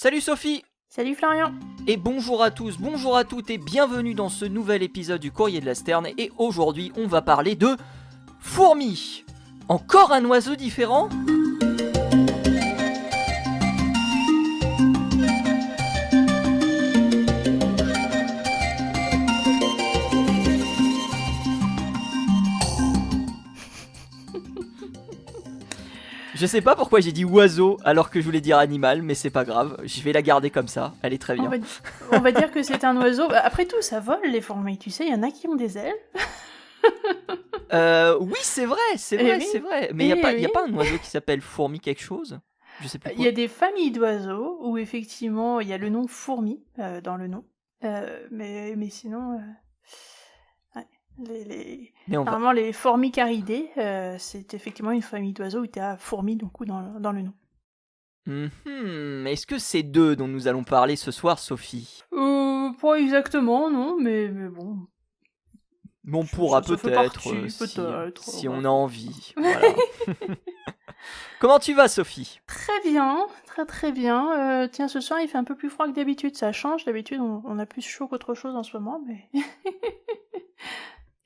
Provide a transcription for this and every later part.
Salut Sophie! Salut Florian! Et bonjour à tous, bonjour à toutes et bienvenue dans ce nouvel épisode du Courrier de la Sterne. Et aujourd'hui, on va parler de fourmis. Encore un oiseau différent? Je sais pas pourquoi j'ai dit oiseau alors que je voulais dire animal, mais c'est pas grave, je vais la garder comme ça, elle est très bien. On va dire que c'est un oiseau. Après tout, ça vole les fourmis, tu sais, il y en a qui ont des ailes. Oui, c'est vrai. Mais il y a pas un oiseau qui s'appelle fourmi quelque chose? Je sais plus quoi. Il y a des familles d'oiseaux où effectivement il y a le nom fourmi dans le nom. Mais sinon, normalement les Formicaridés, c'est effectivement une famille d'oiseaux où tu as fourmi du coup dans le nom. Est-ce que c'est d'eux dont nous allons parler ce soir, Sophie? Pas exactement, non, mais bon. On pourra peut-être, si on a envie. Voilà. Comment tu vas, Sophie? Très bien, très bien. Tiens, ce soir il fait un peu plus froid que d'habitude, ça change. D'habitude on a plus chaud qu'autre chose en ce moment, mais...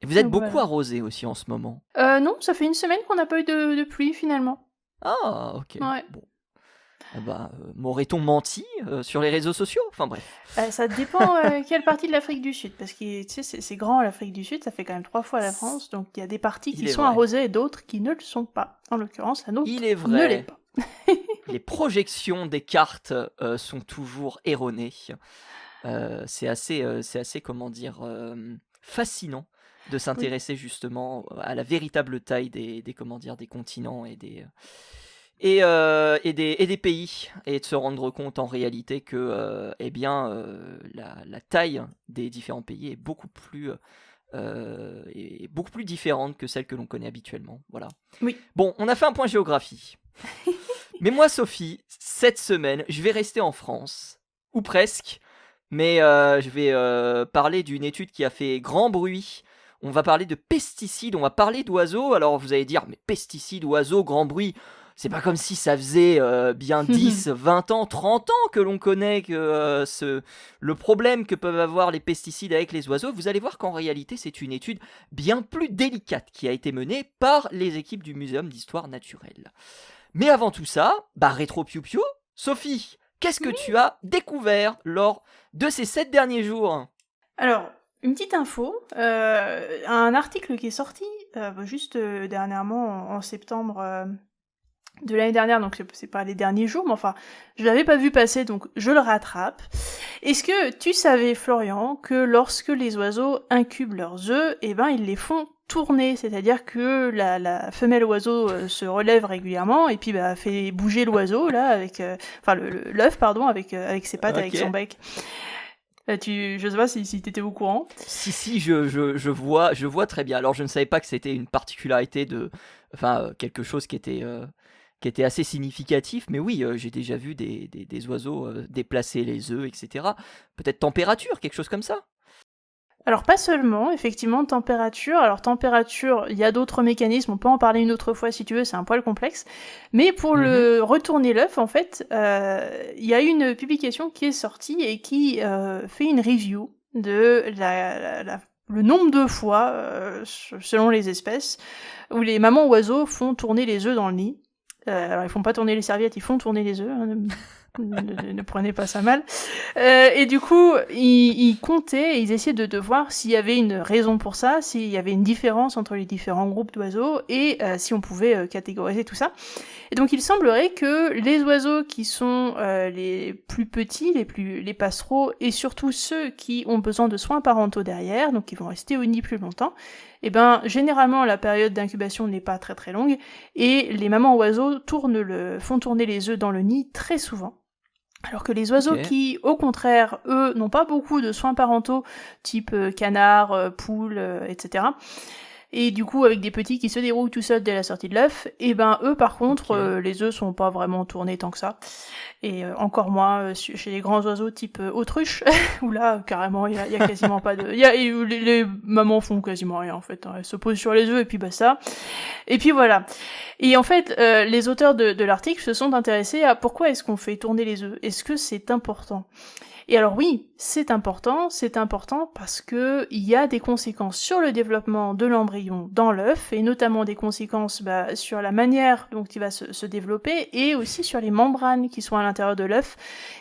Et vous êtes beaucoup arrosé aussi en ce moment? Non, ça fait une semaine qu'on n'a pas eu de pluie finalement. Ah, ok. Ouais. Bon. M'aurait-on menti sur les réseaux sociaux? Enfin bref. Ça dépend quelle partie de l'Afrique du Sud, parce que tu sais, c'est grand l'Afrique du Sud, ça fait quand même 3 fois la France, donc il y a des parties qui sont arrosées et d'autres qui ne le sont pas. En l'occurrence, la nôtre ne l'est pas. Les projections des cartes sont toujours erronées. C'est assez, comment dire, fascinant de s'intéresser justement à la véritable taille des continents et des pays, et de se rendre compte en réalité que la taille des différents pays est beaucoup plus différente que celle que l'on connaît habituellement. Voilà. Oui. Bon, on a fait un point géographie. Mais moi, Sophie, cette semaine, je vais rester en France, ou presque, mais je vais parler d'une étude qui a fait grand bruit. On va parler de pesticides, on va parler d'oiseaux. Alors vous allez dire, mais pesticides, oiseaux, grand bruit, c'est pas comme si ça faisait bien 10, 20 ans, 30 ans que l'on connaît que le problème que peuvent avoir les pesticides avec les oiseaux. Vous allez voir qu'en réalité, c'est une étude bien plus délicate qui a été menée par les équipes du Muséum d'Histoire Naturelle. Mais avant tout ça, rétro piou piou, Sophie, qu'est-ce que tu as découvert lors de ces 7 derniers jours? Alors, une petite info, un article qui est sorti juste dernièrement en septembre de l'année dernière, donc c'est pas les derniers jours, mais enfin, je l'avais pas vu passer, donc je le rattrape. Est-ce que tu savais, Florian, que lorsque les oiseaux incubent leurs œufs, ils les font tourner, c'est-à-dire que la femelle oiseau se relève régulièrement et puis fait bouger l'oiseau là avec l'œuf avec ses pattes, avec son bec. Je sais pas si t'étais au courant. Si, je vois très bien. Alors je ne savais pas que c'était une particularité quelque chose qui était assez significatif, mais oui, j'ai déjà vu des oiseaux déplacer les œufs, etc. Peut-être température, quelque chose comme ça? Alors pas seulement, effectivement, température. Alors température, il y a d'autres mécanismes, on peut en parler une autre fois si tu veux, c'est un poil complexe. Mais pour le retourner l'œuf, en fait, il y a une publication qui est sortie et qui fait une review de le nombre de fois, selon les espèces, où les mamans oiseaux font tourner les œufs dans le nid. Alors ils font pas tourner les serviettes, ils font tourner les œufs. Ne prenez pas ça mal. Et du coup, ils comptaient, ils essayaient de voir s'il y avait une raison pour ça, s'il y avait une différence entre les différents groupes d'oiseaux et si on pouvait catégoriser tout ça. Et donc il semblerait que les oiseaux qui sont les plus petits, les passereaux, et surtout ceux qui ont besoin de soins parentaux derrière, donc qui vont rester au nid plus longtemps, généralement la période d'incubation n'est pas très très longue, et les mamans oiseaux font tourner les œufs dans le nid très souvent. Alors que les oiseaux qui, au contraire, eux, n'ont pas beaucoup de soins parentaux, type canard, poule, etc., et du coup avec des petits qui se dérouillent tout seuls dès la sortie de l'œuf, et ben eux par contre, Ok. les œufs sont pas vraiment tournés tant que ça, et encore moins chez les grands oiseaux type autruche, où là carrément y a quasiment pas de... les mamans font quasiment rien en fait, hein. Elles se posent sur les œufs et puis basta. Et puis voilà. Et en fait, les auteurs de l'article se sont intéressés à pourquoi est-ce qu'on fait tourner les œufs. Est-ce que c'est important? Et alors oui, c'est important parce que il y a des conséquences sur le développement de l'embryon dans l'œuf, et notamment des conséquences sur la manière dont il va se développer, et aussi sur les membranes qui sont à l'intérieur de l'œuf.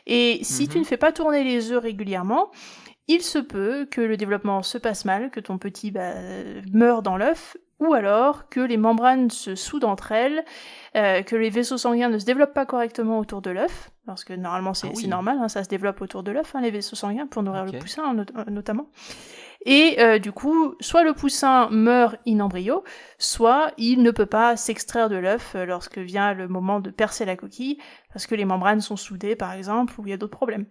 Et si tu ne Mhm. fais pas tourner les œufs régulièrement, il se peut que le développement se passe mal, que ton petit meure dans l'œuf, ou alors que les membranes se soudent entre elles, que les vaisseaux sanguins ne se développent pas correctement autour de l'œuf, parce que normalement Ah c'est oui. normal, hein, ça se développe autour de l'œuf, hein, les vaisseaux sanguins, pour nourrir le Ok. poussin notamment. Et du coup, soit le poussin meurt in embryo, soit il ne peut pas s'extraire de l'œuf lorsque vient le moment de percer la coquille, parce que les membranes sont soudées par exemple, ou il y a d'autres problèmes.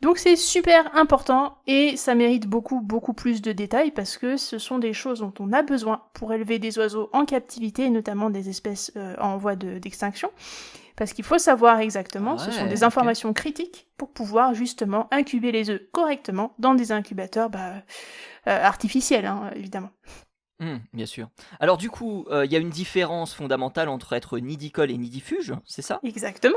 Donc c'est super important, et ça mérite beaucoup plus de détails, parce que ce sont des choses dont on a besoin pour élever des oiseaux en captivité, notamment des espèces en voie d'extinction. Parce qu'il faut savoir exactement, Ah ce sont des ouais, ok. informations critiques pour pouvoir justement incuber les œufs correctement dans des incubateurs artificiels, hein, évidemment. Bien sûr. Alors du coup, il y a une différence fondamentale entre être nidicole et nidifuge, c'est ça? Exactement.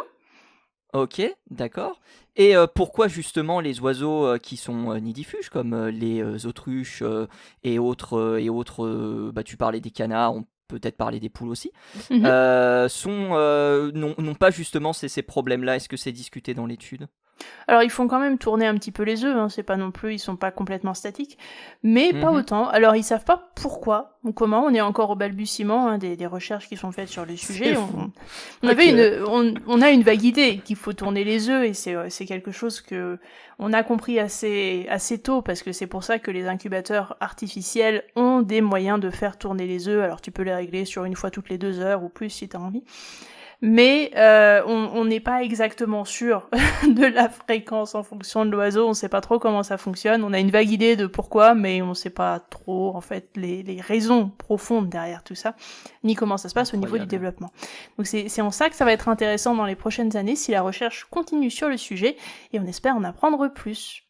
Ok, d'accord. Et pourquoi justement les oiseaux qui sont nidifuges, comme les autruches et autres, bah, tu parlais des canards, on peut peut-être parler des poules aussi, Mhm. n'ont pas justement ces problèmes-là? Est-ce que c'est discuté dans l'étude? Alors ils font quand même tourner un petit peu les œufs, hein, c'est pas non plus, ils sont pas complètement statiques, mais pas Mhm. autant. Alors ils savent pas pourquoi ou comment, on est encore au balbutiement, hein, des recherches qui sont faites sur le C'est sujet. fou. On Ok. on a une vague idée qu'il faut tourner les œufs, et c'est quelque chose que on a compris assez tôt, parce que c'est pour ça que les incubateurs artificiels ont des moyens de faire tourner les œufs. Alors tu peux les régler sur une fois toutes les 2 heures ou plus si t'as envie. Mais on n'est pas exactement sûr de la fréquence en fonction de l'oiseau, on sait pas trop comment ça fonctionne, on a une vague idée de pourquoi, mais on sait pas trop en fait les raisons profondes derrière tout ça, ni comment ça se passe au niveau du Incroyable. développement. Donc c'est en ça que ça va être intéressant dans les prochaines années si la recherche continue sur le sujet, et on espère en apprendre plus.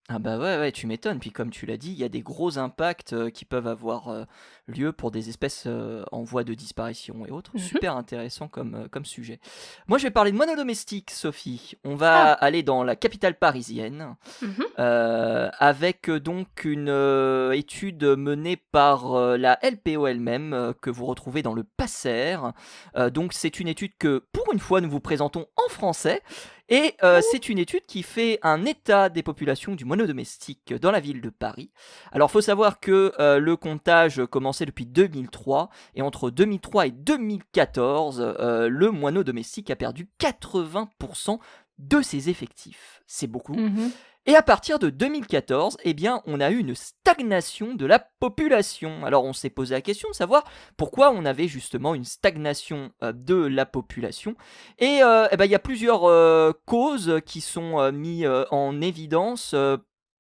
Ah bah ouais, ouais, tu m'étonnes. Puis comme tu l'as dit, il y a des gros impacts qui peuvent avoir lieu pour des espèces en voie de disparition et autres. Mhm. Super intéressant comme sujet. Moi, je vais parler de moineaux domestiques, Sophie. On va Ah. aller dans la capitale parisienne Mhm. avec donc une étude menée par la LPO elle-même que vous retrouvez dans le PASSER. Donc c'est une étude que pour une fois nous vous présentons en français. Et c'est une étude qui fait un état des populations du moineau domestique dans la ville de Paris. Alors, il faut savoir que le comptage commençait depuis 2003, et entre 2003 et 2014, le moineau domestique a perdu 80% de ses effectifs. C'est beaucoup. Mhm. Et à partir de 2014, eh bien, on a eu une stagnation de la population. Alors on s'est posé la question de savoir pourquoi on avait justement une stagnation de la population. Et eh ben, il y a plusieurs causes qui sont mises en évidence.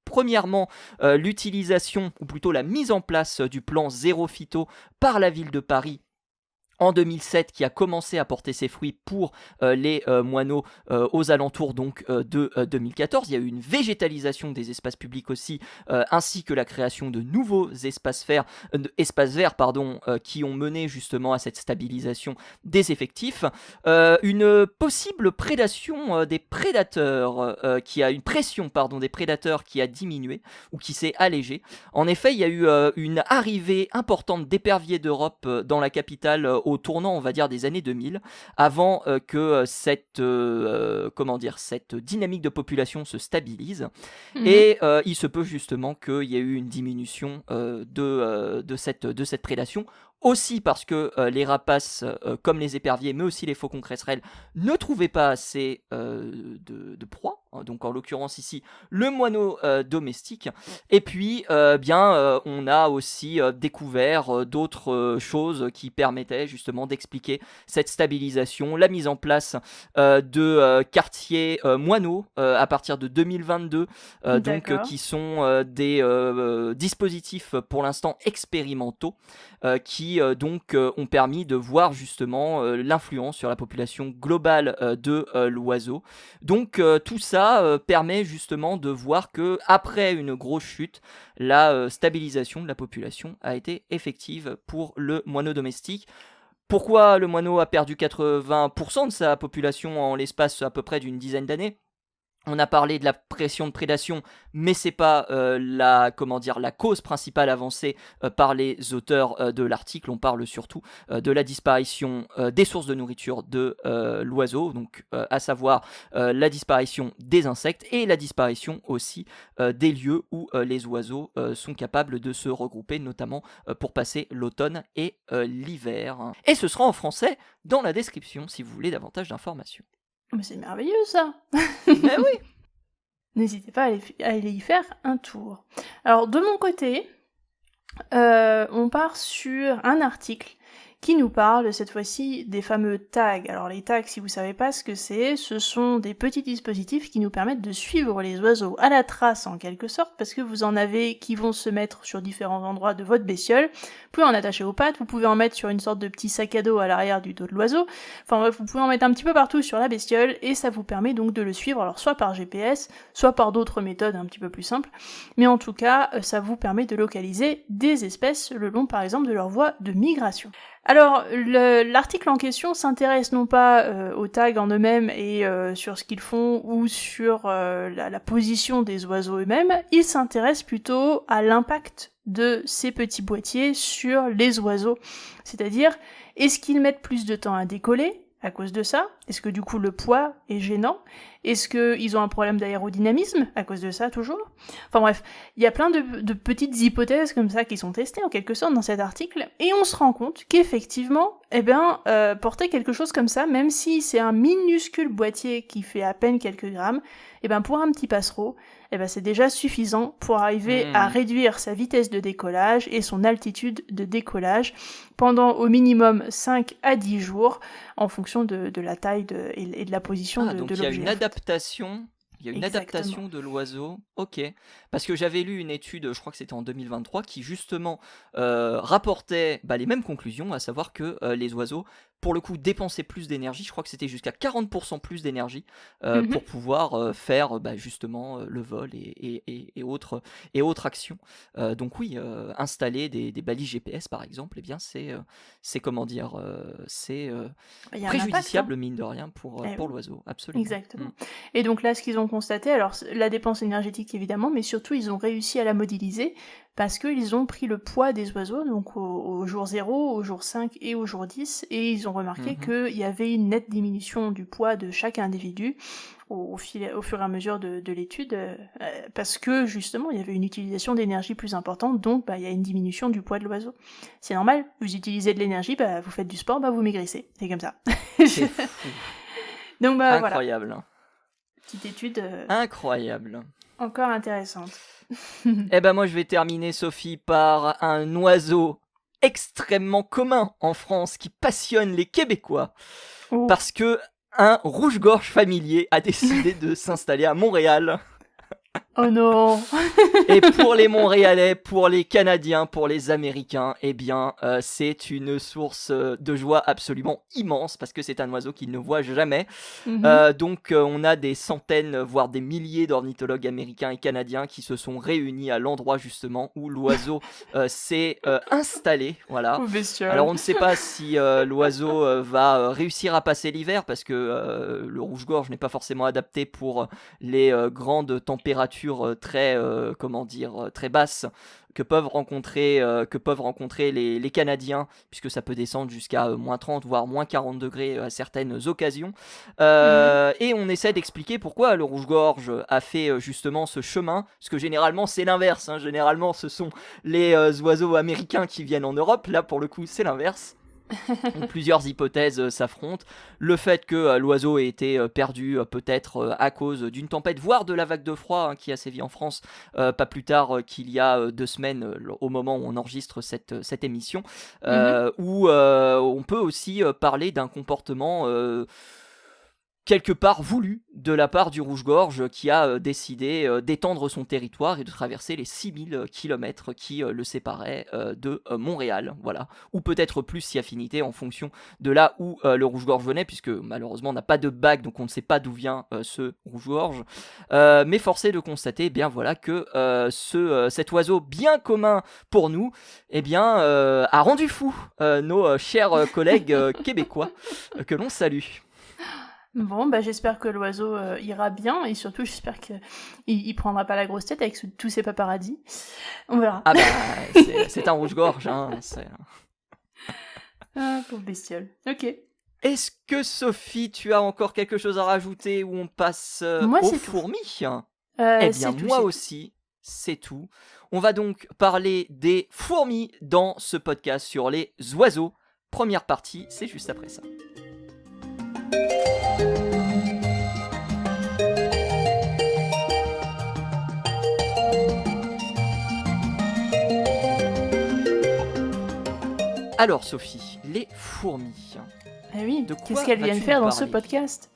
Premièrement, l'utilisation, ou plutôt la mise en place du plan Zéro Phyto par la ville de Paris en 2007, qui a commencé à porter ses fruits pour les moineaux aux alentours donc de 2014. Il y a eu une végétalisation des espaces publics aussi, ainsi que la création de nouveaux espaces verts qui ont mené justement à cette stabilisation des effectifs. Une possible prédation des prédateurs, une pression des prédateurs qui a diminué ou qui s'est allégée. En effet, il y a eu une arrivée importante d'éperviers d'Europe dans la capitale au tournant, on va dire, des années 2000, avant que cette dynamique de population se stabilise. Mhm. Et il se peut justement qu'il y ait eu une diminution de cette prédation. Aussi parce que les rapaces, comme les éperviers, mais aussi les faucons cresserelles, ne trouvaient pas assez de proies, donc en l'occurrence ici le moineau domestique. Et puis on a aussi découvert d'autres choses qui permettaient justement d'expliquer cette stabilisation, la mise en place de quartiers moineaux à partir de 2022, qui sont des dispositifs pour l'instant expérimentaux qui ont permis de voir justement l'influence sur la population globale de l'oiseau. Donc tout ça permet justement de voir que après une grosse chute, la stabilisation de la population a été effective pour le moineau domestique. Pourquoi le moineau a perdu 80% de sa population en l'espace à peu près d'une dizaine d'années ? On a parlé de la pression de prédation, mais c'est pas la cause principale avancée par les auteurs de l'article. On parle surtout de la disparition des sources de nourriture de l'oiseau, donc à savoir la disparition des insectes et la disparition aussi des lieux où les oiseaux sont capables de se regrouper, notamment pour passer l'automne et l'hiver. Et ce sera en français dans la description si vous voulez davantage d'informations. Mais c'est merveilleux ça. Mais oui. N'hésitez pas à aller y faire un tour. Alors de mon côté, on part sur un article qui nous parle cette fois-ci des fameux tags. Alors les tags, si vous savez pas ce que c'est, ce sont des petits dispositifs qui nous permettent de suivre les oiseaux à la trace en quelque sorte, parce que vous en avez qui vont se mettre sur différents endroits de votre bestiole. Vous pouvez en attacher aux pattes, vous pouvez en mettre sur une sorte de petit sac à dos à l'arrière du dos de l'oiseau. Enfin bref, vous pouvez en mettre un petit peu partout sur la bestiole et ça vous permet donc de le suivre, alors soit par GPS, soit par d'autres méthodes un petit peu plus simples. Mais en tout cas, ça vous permet de localiser des espèces le long par exemple de leur voie de migration. Alors, l'article en question s'intéresse non pas aux tags en eux-mêmes et sur ce qu'ils font ou sur la position des oiseaux eux-mêmes, il s'intéresse plutôt à l'impact de ces petits boîtiers sur les oiseaux. C'est-à-dire, est-ce qu'ils mettent plus de temps à décoller à cause de ça? Est-ce que du coup le poids est gênant? Est-ce qu'ils ont un problème d'aérodynamisme à cause de ça toujours? Enfin bref, il y a plein de petites hypothèses comme ça qui sont testées en quelque sorte dans cet article, et on se rend compte qu'effectivement, porter quelque chose comme ça, même si c'est un minuscule boîtier qui fait à peine quelques grammes, pour un petit passereau, c'est déjà suffisant pour arriver à réduire sa vitesse de décollage et son altitude de décollage pendant au minimum 5 à 10 jours en fonction de la taille et de la position de l'objet. Donc il y a une adaptation. Il y a une adaptation de l'oiseau, ok. Parce que j'avais lu une étude, je crois que c'était en 2023, qui justement rapportait les mêmes conclusions, à savoir que les oiseaux, pour le coup, dépensaient plus d'énergie. Je crois que c'était jusqu'à 40% plus d'énergie pour pouvoir faire justement le vol et autres actions. Donc oui, installer des balises GPS par exemple, c'est comment dire, c'est préjudiciable mine de rien pour l'oiseau, absolument. Exactement. Et donc là, ce qu'ils ont constaté, alors la dépense énergétique évidemment, mais surtout ils ont réussi à la modéliser parce qu'ils ont pris le poids des oiseaux, donc au jour 0, au jour 5 et au jour 10, et ils ont remarqué qu'il y avait une nette diminution du poids de chaque individu au fur et à mesure de l'étude, parce que justement il y avait une utilisation d'énergie plus importante, donc il y a une diminution du poids de l'oiseau. C'est normal, vous utilisez de l'énergie, vous faites du sport, vous maigrissez, c'est comme ça. C'est fou. Donc incroyable. Voilà. Petite étude incroyable. Encore intéressante. Moi je vais terminer, Sophie, par un oiseau extrêmement commun en France qui passionne les Québécois. Parce que un rouge-gorge familier a décidé de s'installer à Montréal. Oh non. Et pour les Montréalais, pour les Canadiens, pour les Américains, c'est une source de joie absolument immense parce que c'est un oiseau qu'ils ne voient jamais. Donc on a des centaines, voire des milliers d'ornithologues américains et canadiens qui se sont réunis à l'endroit justement où l'oiseau s'est installé. Voilà. Alors on ne sait pas si l'oiseau va réussir à passer l'hiver parce que le rouge-gorge n'est pas forcément adapté pour les grandes températures très très basses que peuvent rencontrer les Canadiens, puisque ça peut descendre jusqu'à moins 30 voire moins 40 degrés à certaines occasions. Et on essaie d'expliquer pourquoi le rouge-gorge a fait justement ce chemin, parce que généralement c'est l'inverse, généralement ce sont les oiseaux américains qui viennent en Europe, là pour le coup c'est l'inverse. Donc, plusieurs hypothèses s'affrontent. Le fait que l'oiseau ait été perdu peut-être à cause d'une tempête, voire de la vague de froid qui a sévi en France pas plus tard qu'il y a 2 semaines au moment où on enregistre cette émission. Où on peut aussi parler d'un comportement quelque part voulu de la part du rouge-gorge qui a décidé d'étendre son territoire et de traverser les 6000 km qui le séparaient de Montréal, voilà. Ou peut-être plus si affinité en fonction de là où le rouge-gorge venait, puisque malheureusement on n'a pas de bague, donc on ne sait pas d'où vient ce rouge-gorge. Mais force est de constater, eh bien voilà, que cet oiseau bien commun pour nous, eh bien, a rendu fou nos chers collègues québécois que l'on salue. Bon, bah j'espère que l'oiseau ira bien, et surtout j'espère qu'il prendra pas la grosse tête avec tous ses paparazzis. On verra. Ah bah, c'est un rouge-gorge, hein. Ah, pauvre bestiole. Ok. Est-ce que Sophie, tu as encore quelque chose à rajouter ou on passe aux fourmis ? Eh bien, moi aussi, c'est tout. On va donc parler des fourmis dans ce podcast sur les oiseaux. Première partie, c'est juste après ça. Alors Sophie, les fourmis. Ah oui, qu'est-ce qu'elles viennent faire dans ce podcast ?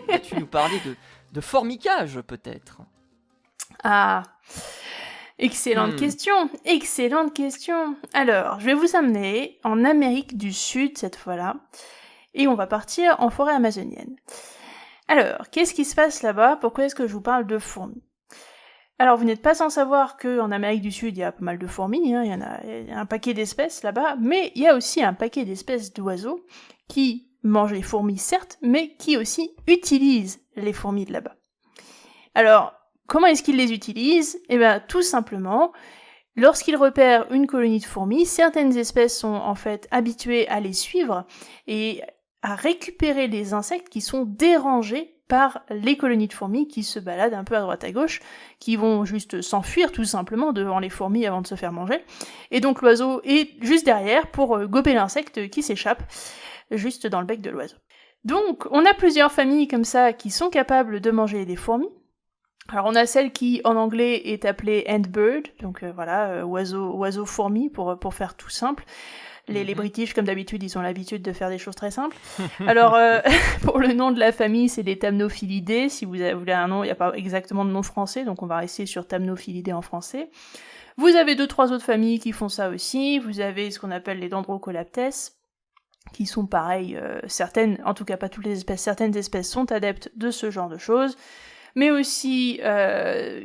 Vas-tu nous parler de formicage peut-être ? Ah, excellente question. Alors, je vais vous amener en Amérique du Sud cette fois-là, et on va partir en forêt amazonienne. Alors, qu'est-ce qui se passe là-bas ? Pourquoi est-ce que je vous parle de fourmis ? Alors, vous n'êtes pas sans savoir qu'en Amérique du Sud, il y a pas mal de fourmis, hein, il y a un paquet d'espèces là-bas, mais il y a aussi un paquet d'espèces d'oiseaux qui mangent les fourmis, certes, mais qui aussi utilisent les fourmis de là-bas. Alors, comment est-ce qu'ils les utilisent ? Eh bien, tout simplement, lorsqu'ils repèrent une colonie de fourmis, certaines espèces sont en fait habituées à les suivre et à récupérer les insectes qui sont dérangés par les colonies de fourmis qui se baladent un peu à droite à gauche, qui vont juste s'enfuir tout simplement devant les fourmis avant de se faire manger. Et donc l'oiseau est juste derrière pour gober l'insecte qui s'échappe juste dans le bec de l'oiseau. Donc on a plusieurs familles comme ça qui sont capables de manger des fourmis. Alors on a celle qui en anglais est appelée antbird, donc oiseau fourmi pour faire tout simple. Les British, comme d'habitude, ils ont l'habitude de faire des choses très simples. Alors, pour le nom de la famille, c'est les Thamnophilidae. Si vous voulez un nom, il n'y a pas exactement de nom français, donc on va rester sur Thamnophilidae en français. Vous avez 2-3 autres familles qui font ça aussi. Vous avez ce qu'on appelle les Dendrocolaptes, qui sont pareilles, certaines, en tout cas pas toutes les espèces, certaines espèces sont adeptes de ce genre de choses. Mais aussi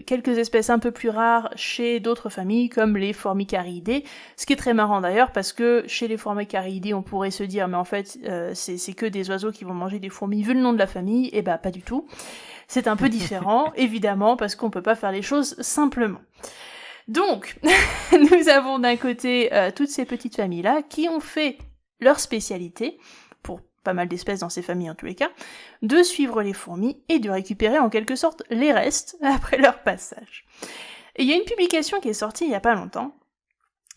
quelques espèces un peu plus rares chez d'autres familles comme les Formicariidae, ce qui est très marrant d'ailleurs parce que chez les Formicariidae on pourrait se dire mais en fait c'est que des oiseaux qui vont manger des fourmis vu le nom de la famille, et bah pas du tout. C'est un peu différent évidemment parce qu'on peut pas faire les choses simplement. Donc nous avons d'un côté toutes ces petites familles là qui ont fait leur spécialité, pour pas mal d'espèces dans ces familles en tous les cas, de suivre les fourmis et de récupérer en quelque sorte les restes après leur passage. Et il y a une publication qui est sortie il y a pas longtemps.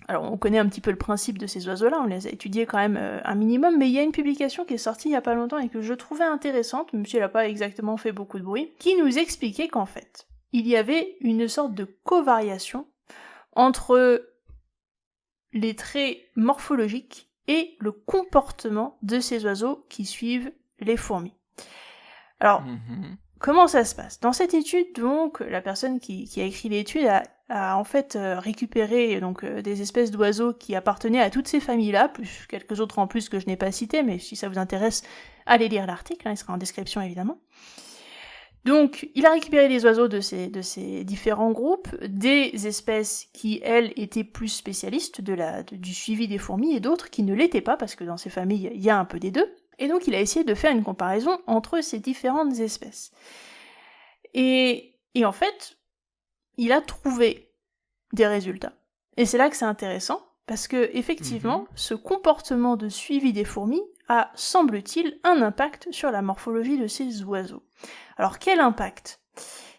Alors on connaît un petit peu le principe de ces oiseaux-là, on les a étudiés quand même un minimum, mais il y a une publication qui est sortie il y a pas longtemps et que je trouvais intéressante, même si elle n'a pas exactement fait beaucoup de bruit, qui nous expliquait qu'en fait, il y avait une sorte de covariation entre les traits morphologiques et le comportement de ces oiseaux qui suivent les fourmis. Alors, comment ça se passe ? Dans cette étude, donc, la personne qui a écrit l'étude a en fait récupéré donc des espèces d'oiseaux qui appartenaient à toutes ces familles-là, plus quelques autres en plus que je n'ai pas citées, mais si ça vous intéresse, allez lire l'article, hein, il sera en description évidemment. Donc, il a récupéré des oiseaux de ces différents groupes, des espèces qui, elles, étaient plus spécialistes du suivi des fourmis et d'autres qui ne l'étaient pas, parce que dans ces familles, il y a un peu des deux. Et donc, il a essayé de faire une comparaison entre ces différentes espèces. Et en fait, il a trouvé des résultats. Et c'est là que c'est intéressant, parce que, effectivement, ce comportement de suivi des fourmis a, semble-t-il, un impact sur la morphologie de ces oiseaux. Alors, quel impact ?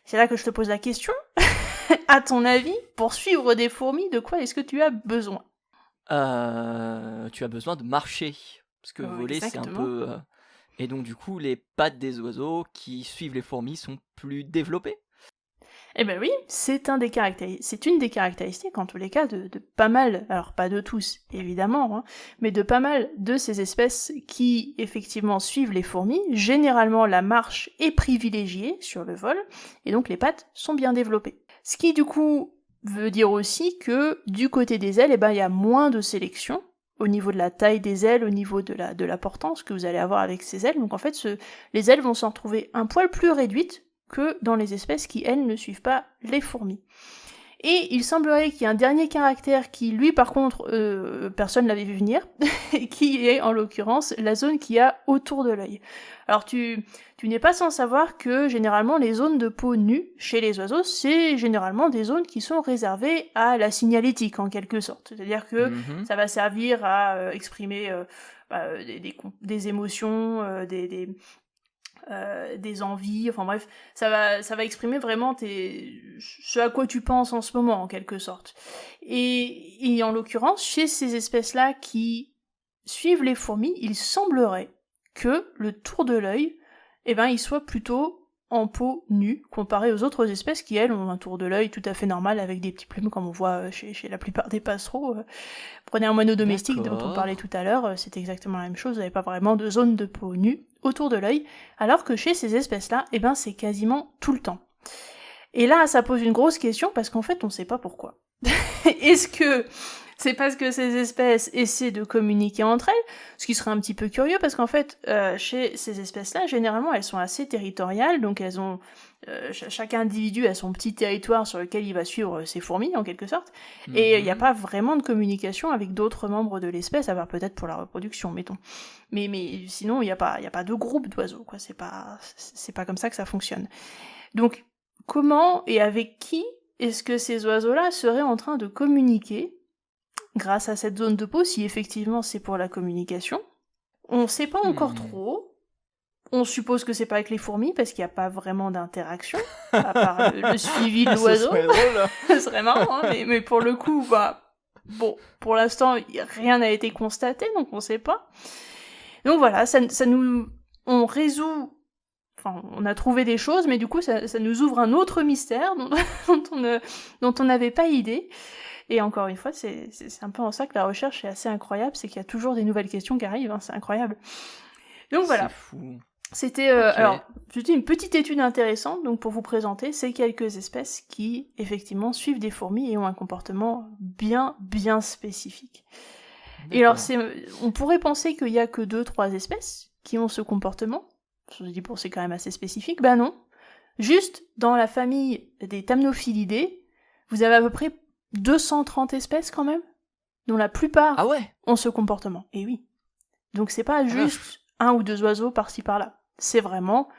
C'est là que je te pose la question. À ton avis, pour suivre des fourmis, de quoi est-ce que tu as besoin ? tu as besoin de marcher. Parce que voler, c'est un Exactement. peu... Et donc, du coup, les pattes des oiseaux qui suivent les fourmis sont plus développées. Eh ben oui, c'est une des caractéristiques, en tous les cas, de pas mal, alors pas de tous, évidemment, hein, mais de pas mal de ces espèces qui, effectivement, suivent les fourmis. Généralement, la marche est privilégiée sur le vol, et donc les pattes sont bien développées. Ce qui, du coup, veut dire aussi que, du côté des ailes, eh ben, il y a moins de sélection, au niveau de la taille des ailes, au niveau de la portance que vous allez avoir avec ces ailes. Donc en fait, les ailes vont s'en retrouver un poil plus réduites que dans les espèces qui, elles, ne suivent pas les fourmis. Et il semblerait qu'il y ait un dernier caractère qui, lui, par contre, personne ne l'avait vu venir, qui est, en l'occurrence, la zone qu'il y a autour de l'œil. Alors, tu n'es pas sans savoir que, généralement, les zones de peau nue, chez les oiseaux, c'est généralement des zones qui sont réservées à la signalétique, en quelque sorte. C'est-à-dire que ça va servir à exprimer des émotions, des envies, enfin bref, ça va exprimer vraiment ce à quoi tu penses en ce moment, en quelque sorte. Et en l'occurrence, chez ces espèces-là qui suivent les fourmis, il semblerait que le tour de l'œil, eh ben, il soit plutôt en peau nue, comparé aux autres espèces qui, elles, ont un tour de l'œil tout à fait normal, avec des petits plumes, comme on voit chez la plupart des passereaux. Prenez un moineau domestique dont on parlait tout à l'heure, c'est exactement la même chose, vous n'avez pas vraiment de zone de peau nue autour de l'œil, alors que chez ces espèces-là, eh ben, c'est quasiment tout le temps. Et là, ça pose une grosse question, parce qu'en fait, on ne sait pas pourquoi. Est-ce que c'est parce que ces espèces essaient de communiquer entre elles, ce qui serait un petit peu curieux, parce qu'en fait, chez ces espèces-là, généralement, elles sont assez territoriales, donc elles ont... chaque individu a son petit territoire sur lequel il va suivre ses fourmis, en quelque sorte, et il n'y a pas vraiment de communication avec d'autres membres de l'espèce, à part peut-être pour la reproduction, mettons. Mais sinon, il n'y a pas de groupe d'oiseaux, quoi. C'est pas comme ça que ça fonctionne. Donc, comment et avec qui est-ce que ces oiseaux-là seraient en train de communiquer grâce à cette zone de peau, si effectivement c'est pour la communication? On sait pas encore trop. On suppose que c'est pas avec les fourmis, parce qu'il n'y a pas vraiment d'interaction, à part le suivi de l'oiseau. Ce serait drôle. Ce serait marrant, hein, mais pour le coup, bon, pour l'instant, rien n'a été constaté, donc on sait pas. Donc voilà, on résout... Enfin, on a trouvé des choses, mais du coup, ça nous ouvre un autre mystère dont on n'avait pas idée. Et encore une fois, c'est un peu en ça que la recherche est assez incroyable, c'est qu'il y a toujours des nouvelles questions qui arrivent, hein, c'est incroyable. Donc voilà. C'est fou. C'était, alors, je dis une petite étude intéressante, donc pour vous présenter ces quelques espèces qui, effectivement, suivent des fourmis et ont un comportement bien, bien spécifique. D'accord. Et alors, on pourrait penser qu'il y a que 2-3 espèces qui ont ce comportement. Je me dis, bon, c'est quand même assez spécifique. Ben non. Juste, dans la famille des Thamnophilidae, vous avez à peu près 230 espèces quand même, dont la plupart ont ce comportement. Et oui. Donc c'est pas juste un ou deux oiseaux par-ci par-là. C'est vraiment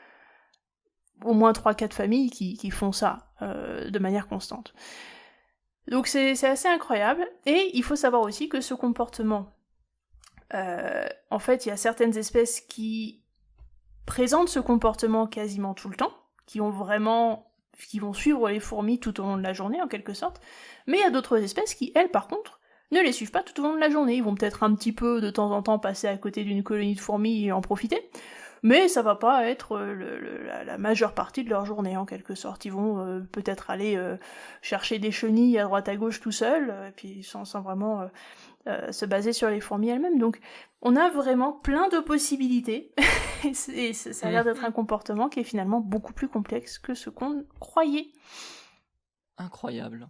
au moins 3-4 familles qui font ça de manière constante. Donc c'est assez incroyable. Et il faut savoir aussi que ce comportement, en fait, il y a certaines espèces qui présentent ce comportement quasiment tout le temps, qui vont suivre les fourmis tout au long de la journée, en quelque sorte, mais il y a d'autres espèces qui, elles, par contre, ne les suivent pas tout au long de la journée. Ils vont peut-être un petit peu, de temps en temps, passer à côté d'une colonie de fourmis et en profiter, mais ça va pas être la majeure partie de leur journée, en quelque sorte. Ils vont peut-être aller chercher des chenilles à droite à gauche tout seuls, et puis sans vraiment se baser sur les fourmis elles-mêmes. Donc, on a vraiment plein de possibilités, et ça a l'air d'être un comportement qui est finalement beaucoup plus complexe que ce qu'on croyait. Incroyable.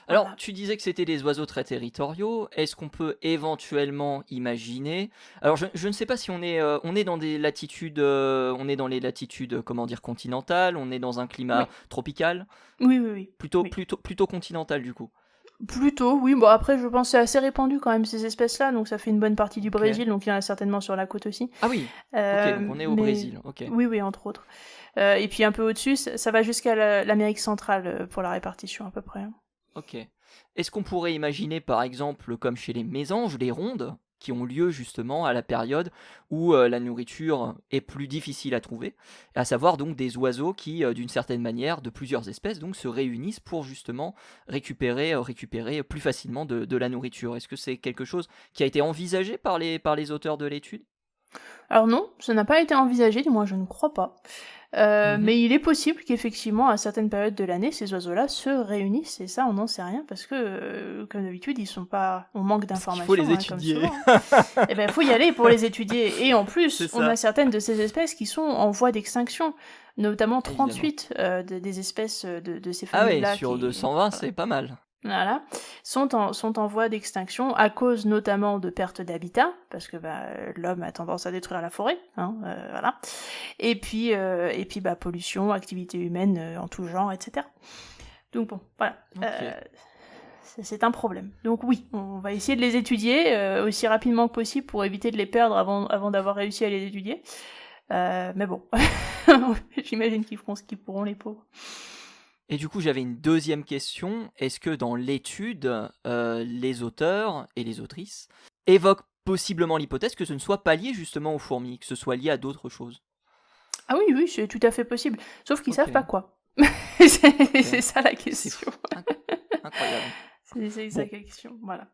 Alors, tu disais que c'était des oiseaux très territoriaux. Est-ce qu'on peut éventuellement imaginer... Alors, je ne sais pas si on est dans des latitudes... on est dans les latitudes, continentales. On est dans un climat tropical. Oui. Plutôt continental, du coup. Plutôt, oui. Bon, après, je pense que c'est assez répandu quand même, ces espèces-là. Donc, ça fait une bonne partie du Brésil. Donc, il y en a certainement sur la côte aussi. Ah oui. Ok, donc on est au Brésil. Ok. Oui, entre autres. Et puis, un peu au-dessus, ça va jusqu'à l'Amérique centrale pour la répartition, à peu près. Ok. Est-ce qu'on pourrait imaginer, par exemple, comme chez les mésanges, les rondes, qui ont lieu justement à la période où la nourriture est plus difficile à trouver, à savoir donc des oiseaux qui, d'une certaine manière, de plusieurs espèces, donc se réunissent pour justement récupérer plus facilement de la nourriture. Est-ce que c'est quelque chose qui a été envisagé par les auteurs de l'étude? Alors non, ça n'a pas été envisagé, du moins je ne crois pas. Mais il est possible qu'effectivement, à certaines périodes de l'année, ces oiseaux-là se réunissent, et ça, on n'en sait rien, parce que, comme d'habitude, ils sont pas... On manque d'informations. Il faut les comme étudier. souvent. Eh ben, faut y aller pour les étudier. Et en plus, C'est on ça. a certaines de ces espèces qui sont en voie d'extinction, notamment 38 des espèces de ces Ah oui, familles-là. sur qui... 220, c'est pas mal. Voilà, sont en voie d'extinction à cause notamment de perte d'habitat, parce que l'homme a tendance à détruire la forêt, voilà. Et puis pollution, activité humaine en tout genre, etc. Donc bon, voilà. Ok. C'est un problème. Donc oui, on va essayer de les étudier aussi rapidement que possible pour éviter de les perdre avant d'avoir réussi à les étudier. Mais bon, j'imagine qu'ils feront ce qu'ils pourront, les pauvres. Et du coup, j'avais une deuxième question. Est-ce que dans l'étude, les auteurs et les autrices évoquent possiblement l'hypothèse que ce ne soit pas lié justement aux fourmis, que ce soit lié à d'autres choses? Ah oui, c'est tout à fait possible. Sauf qu'ils Ok. savent pas quoi. C'est ça la C'est question. fou. Incroyable. C'est ça Bon. la question, voilà.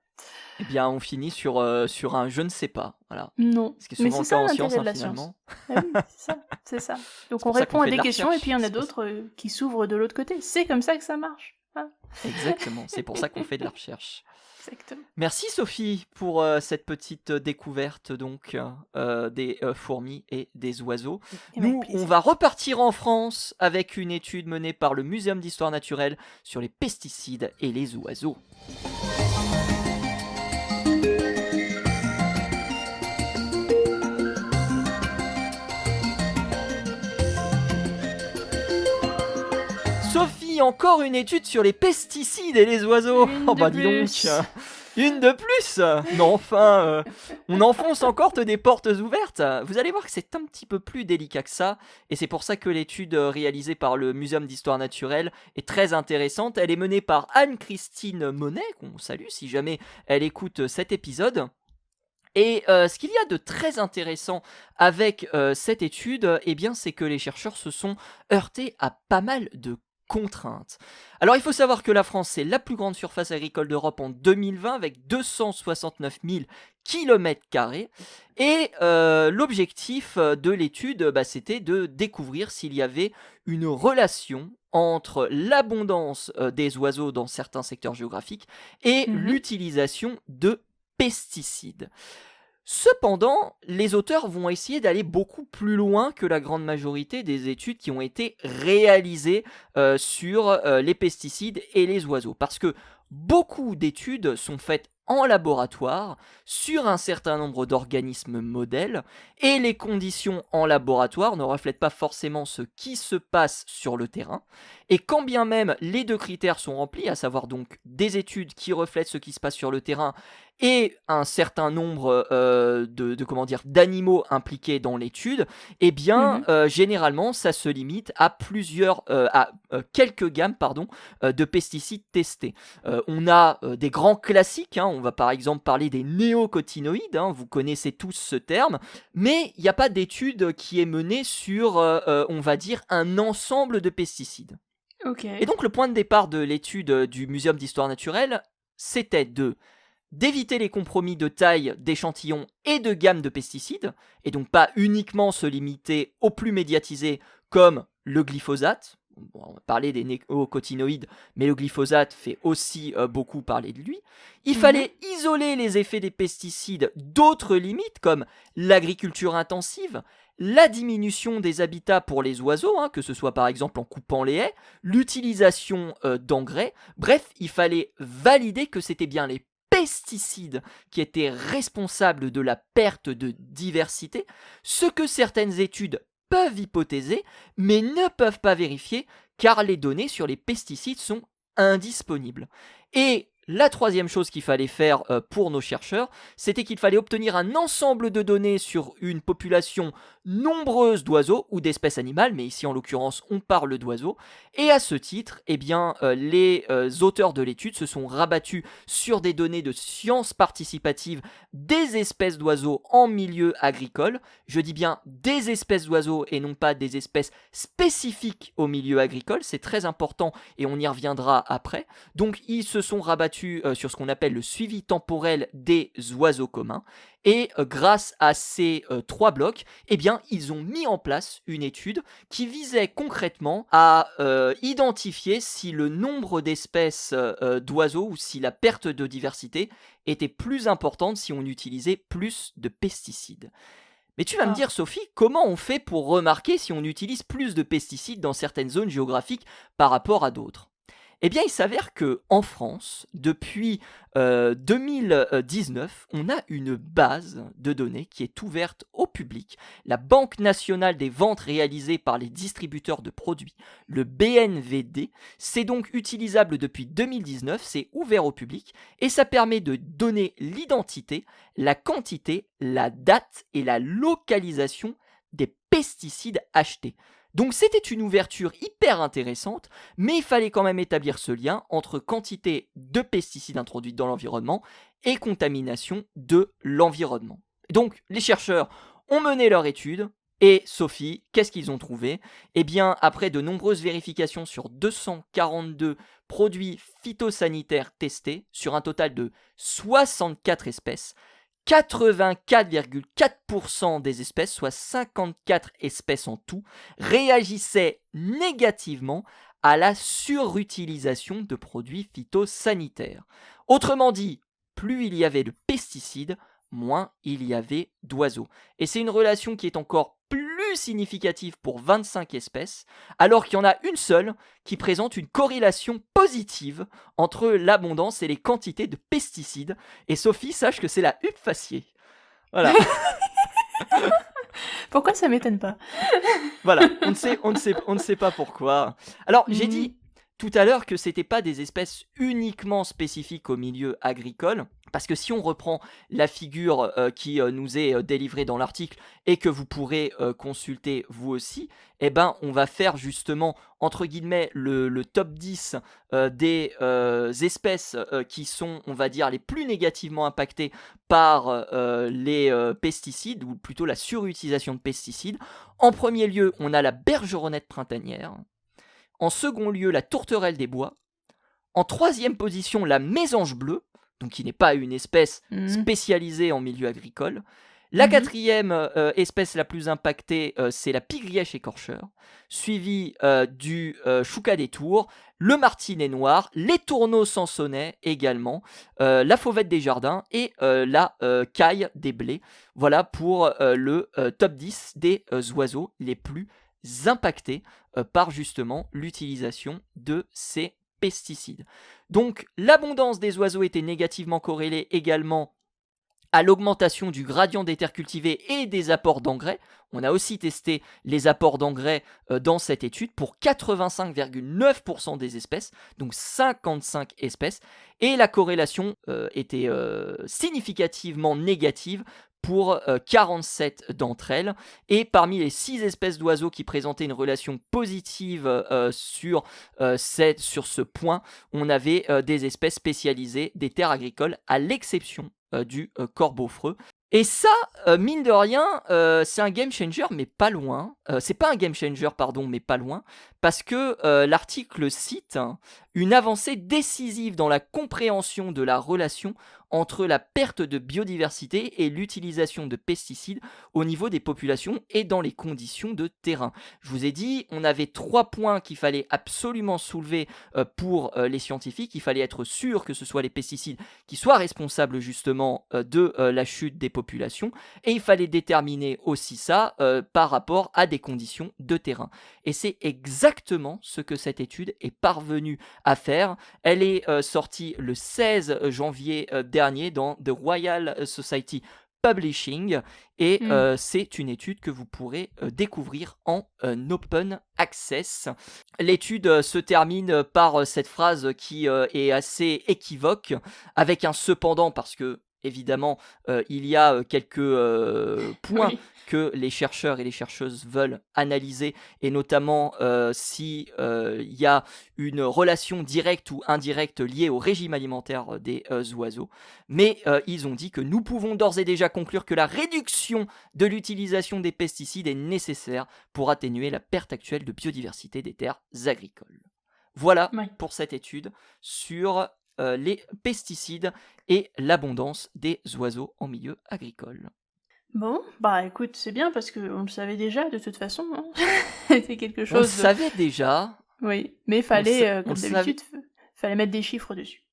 Eh bien, on finit sur un je ne sais pas. Voilà. Non, Ce qui est mais souvent c'est le cas ça en science, l'intérêt de la finalement. science. Ah oui, c'est ça. Donc C'est on pour ça qu'on répond à fait de des la questions et recherche. puis il y en a C'est pour- d'autres qui s'ouvrent de l'autre côté. C'est comme ça que ça marche. Ah, Exactement. C'est pour ça qu'on fait de la recherche. exactement. Merci Sophie pour cette petite découverte donc des fourmis et des oiseaux. Et avec Nous, plaisir. on va repartir en France avec une étude menée par le Muséum d'histoire naturelle sur les pesticides et les oiseaux. Sophie, encore une étude sur les pesticides et les oiseaux. Une Oh de bah dis donc, plus. une de plus. Mais enfin, on enfonce encore des portes ouvertes. Vous allez voir que c'est un petit peu plus délicat que ça, et c'est pour ça que l'étude réalisée par le Muséum d'histoire naturelle est très intéressante. Elle est menée par Anne-Christine Monet, qu'on salue si jamais elle écoute cet épisode. Et ce qu'il y a de très intéressant avec cette étude, eh bien, c'est que les chercheurs se sont heurtés à pas mal de contraintes. Alors il faut savoir que la France c'est la plus grande surface agricole d'Europe en 2020 avec 269 000 km². Et l'objectif de l'étude, c'était de découvrir s'il y avait une relation entre l'abondance des oiseaux dans certains secteurs géographiques et l'utilisation de pesticides. Cependant, les auteurs vont essayer d'aller beaucoup plus loin que la grande majorité des études qui ont été réalisées sur les pesticides et les oiseaux. Parce que beaucoup d'études sont faites en laboratoire sur un certain nombre d'organismes modèles et les conditions en laboratoire ne reflètent pas forcément ce qui se passe sur le terrain. Et quand bien même les deux critères sont remplis, à savoir donc des études qui reflètent ce qui se passe sur le terrain et un certain nombre d'animaux impliqués dans l'étude, eh bien généralement ça se limite à quelques gammes de pesticides testés. On a des grands classiques, on va par exemple parler des néocotinoïdes, vous connaissez tous ce terme, mais il n'y a pas d'étude qui est menée sur, on va dire, un ensemble de pesticides. Ok. Et donc le point de départ de l'étude du Muséum d'histoire naturelle, c'était d'éviter les compromis de taille d'échantillons et de gamme de pesticides, et donc pas uniquement se limiter aux plus médiatisés comme le glyphosate. Bon, on va parler des néocotinoïdes, mais le glyphosate fait aussi beaucoup parler de lui. Il fallait isoler les effets des pesticides d'autres limites comme l'agriculture intensive, la diminution des habitats pour les oiseaux, que ce soit par exemple en coupant les haies, l'utilisation d'engrais. Bref, il fallait valider que c'était bien les pesticides qui étaient responsables de la perte de diversité, ce que certaines études peuvent hypothéser, mais ne peuvent pas vérifier, car les données sur les pesticides sont indisponibles. Et la troisième chose qu'il fallait faire pour nos chercheurs, c'était qu'il fallait obtenir un ensemble de données sur une population nombreuses d'oiseaux ou d'espèces animales, mais ici en l'occurrence on parle d'oiseaux, et à ce titre, les auteurs de l'étude se sont rabattus sur des données de sciences participatives des espèces d'oiseaux en milieu agricole. Je dis bien des espèces d'oiseaux et non pas des espèces spécifiques au milieu agricole, c'est très important et on y reviendra après. Donc ils se sont rabattus sur ce qu'on appelle le suivi temporel des oiseaux communs. Et grâce à ces 3 blocs, ils ont mis en place une étude qui visait concrètement à identifier si le nombre d'espèces d'oiseaux ou si la perte de diversité était plus importante si on utilisait plus de pesticides. Mais tu vas me dire, Sophie, comment on fait pour remarquer si on utilise plus de pesticides dans certaines zones géographiques par rapport à d'autres ? Eh bien, il s'avère qu'en France, depuis 2019, on a une base de données qui est ouverte au public, la Banque nationale des ventes réalisées par les distributeurs de produits, le BNVD. C'est donc utilisable depuis 2019, c'est ouvert au public, et ça permet de donner l'identité, la quantité, la date et la localisation des pesticides achetés. Donc c'était une ouverture hyper intéressante, mais il fallait quand même établir ce lien entre quantité de pesticides introduits dans l'environnement et contamination de l'environnement. Donc les chercheurs ont mené leur étude, et Sophie, qu'est-ce qu'ils ont trouvé ? Eh bien, après de nombreuses vérifications sur 242 produits phytosanitaires testés, sur un total de 64 espèces, 84,4% des espèces, soit 54 espèces en tout, réagissaient négativement à la surutilisation de produits phytosanitaires. Autrement dit, plus il y avait de pesticides, moins il y avait d'oiseaux. Et c'est une relation qui est encore plus significative pour 25 espèces, alors qu'il y en a une seule qui présente une corrélation positive entre l'abondance et les quantités de pesticides. Et Sophie, sache que c'est la huppe faciée. Voilà. Pourquoi ça m'étonne pas ? Voilà, on ne sait pas pourquoi. Alors, j'ai dit tout à l'heure que c'était pas des espèces uniquement spécifiques au milieu agricole, parce que si on reprend la figure qui nous est délivrée dans l'article et que vous pourrez consulter vous aussi, on va faire justement, entre guillemets, le top 10 des espèces qui sont, on va dire, les plus négativement impactées par les pesticides, ou plutôt la surutilisation de pesticides. En premier lieu, on a la bergeronnette printanière. En second lieu, la tourterelle des bois. En troisième position, la mésange bleue, donc qui n'est pas une espèce spécialisée en milieu agricole. La quatrième espèce la plus impactée, c'est la pigrièche écorcheur, suivie du chouca des tours, le martinet noir, les tourneaux sansonnets également, la fauvette des jardins et la caille des blés. Voilà pour le top 10 des oiseaux les plus impactés par justement l'utilisation de ces pesticides. Donc l'abondance des oiseaux était négativement corrélée également à l'augmentation du gradient des terres cultivées et des apports d'engrais. On a aussi testé les apports d'engrais dans cette étude pour 85,9% des espèces, donc 55 espèces, et la corrélation était significativement négative pour 47 d'entre elles. Et parmi les 6 espèces d'oiseaux qui présentaient une relation positive sur ce point, on avait des espèces spécialisées des terres agricoles, à l'exception du corbeau-freux. Et ça, mine de rien, c'est un game changer, mais pas loin. C'est pas un game changer, pardon, mais pas loin, parce que l'article cite une avancée décisive dans la compréhension de la relation entre la perte de biodiversité et l'utilisation de pesticides au niveau des populations et dans les conditions de terrain. Je vous ai dit, on avait 3 points qu'il fallait absolument soulever pour les scientifiques. Il fallait être sûr que ce soit les pesticides qui soient responsables justement de la chute des populations, et il fallait déterminer aussi ça par rapport à des conditions de terrain. Et c'est exactement ce que cette étude est parvenue à faire. Elle est sortie le 16 janvier dernier dans The Royal Society Publishing, et c'est une étude que vous pourrez découvrir en open access. L'étude se termine par cette phrase qui est assez équivoque, avec un cependant, parce que évidemment, il y a quelques points Oui. que les chercheurs et les chercheuses veulent analyser, et notamment si il y a une relation directe ou indirecte liée au régime alimentaire des oiseaux. Mais ils ont dit que nous pouvons d'ores et déjà conclure que la réduction de l'utilisation des pesticides est nécessaire pour atténuer la perte actuelle de biodiversité des terres agricoles. Voilà Oui. pour cette étude sur les pesticides et l'abondance des oiseaux en milieu agricole. Bon, bah écoute, c'est bien parce qu'on le savait déjà de toute façon. Hein. C'est quelque On le chose de... savait déjà, Oui, mais fallait, comme d'habitude, fallait mettre des chiffres dessus.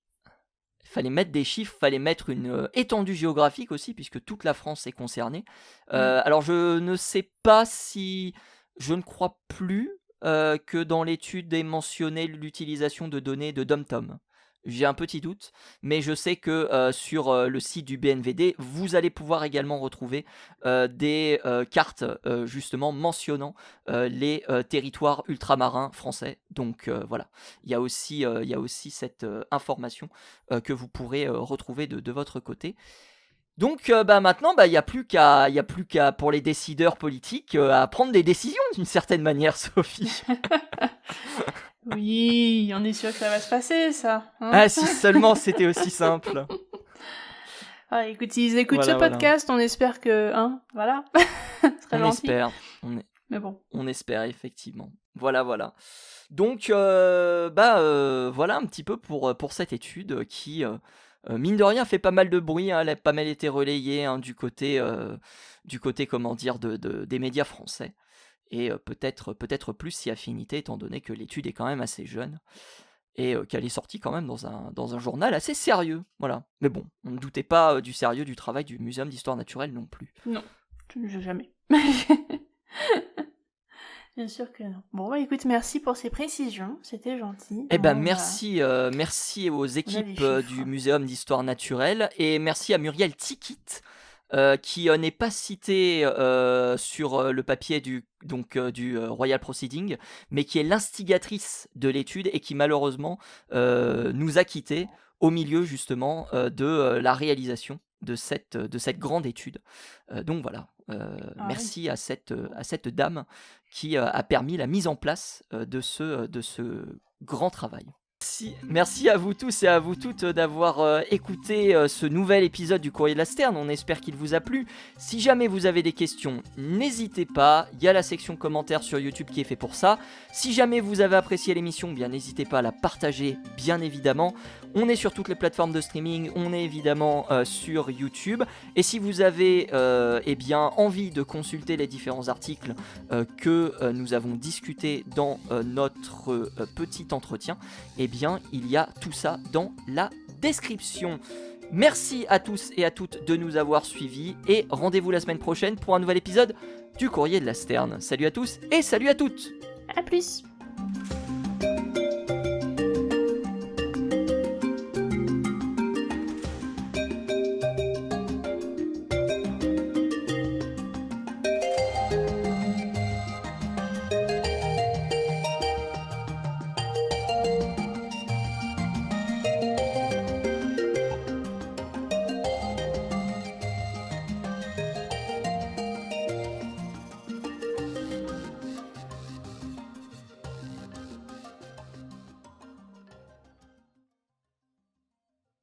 fallait mettre des chiffres, fallait mettre une étendue géographique aussi, puisque toute la France est concernée. Alors je ne sais pas si... Je ne crois plus que dans l'étude est mentionnée l'utilisation de données de DomTom. J'ai un petit doute, mais je sais que sur le site du BNVD, vous allez pouvoir également retrouver des cartes justement mentionnant les territoires ultramarins français. Donc voilà, il y a aussi cette information que vous pourrez retrouver de votre côté. Donc maintenant, il n'y a plus qu'à pour les décideurs politiques à prendre des décisions d'une certaine manière, Sophie. Oui, on est sûr que ça va se passer, ça. Hein. Ah, si seulement c'était aussi simple. Ah, écoute, s'ils écoutent Voilà, ce voilà. podcast, on espère que... Hein, voilà. On gentil. espère. Mais bon. On espère, effectivement. Voilà, voilà. Donc, voilà un petit peu pour cette étude qui, mine de rien, fait pas mal de bruit. Hein, elle a pas mal été relayée du côté, comment dire, des médias français. Et peut-être plus si affinité, étant donné que l'étude est quand même assez jeune. Et qu'elle est sortie quand même dans un journal assez sérieux. Voilà. Mais bon, on ne doutait pas du sérieux du travail du Muséum d'Histoire Naturelle non plus. Non, jamais. Bien sûr que non. Bon, bah écoute, merci pour ces précisions, c'était gentil. Eh ben merci aux équipes du Muséum d'Histoire Naturelle, et merci à Muriel Tikit, qui n'est pas citée sur le papier du Royal Proceeding, mais qui est l'instigatrice de l'étude et qui malheureusement nous a quittés au milieu justement de la réalisation de cette grande étude. Donc voilà, merci à cette dame qui a permis la mise en place de ce grand travail. Merci à vous tous et à vous toutes d'avoir écouté ce nouvel épisode du Courrier de la Sterne. On espère qu'il vous a plu. Si jamais vous avez des questions, n'hésitez pas. Il y a la section commentaires sur YouTube qui est fait pour ça. Si jamais vous avez apprécié l'émission, bien n'hésitez pas à la partager, bien évidemment. On est sur toutes les plateformes de streaming. On est évidemment sur YouTube. Et si vous avez envie de consulter les différents articles que nous avons discutés dans notre petit entretien, eh bien, il y a tout ça dans la description. Merci à tous et à toutes de nous avoir suivis et rendez-vous la semaine prochaine pour un nouvel épisode du Courrier de la Sterne. Salut à tous et salut à toutes. À plus.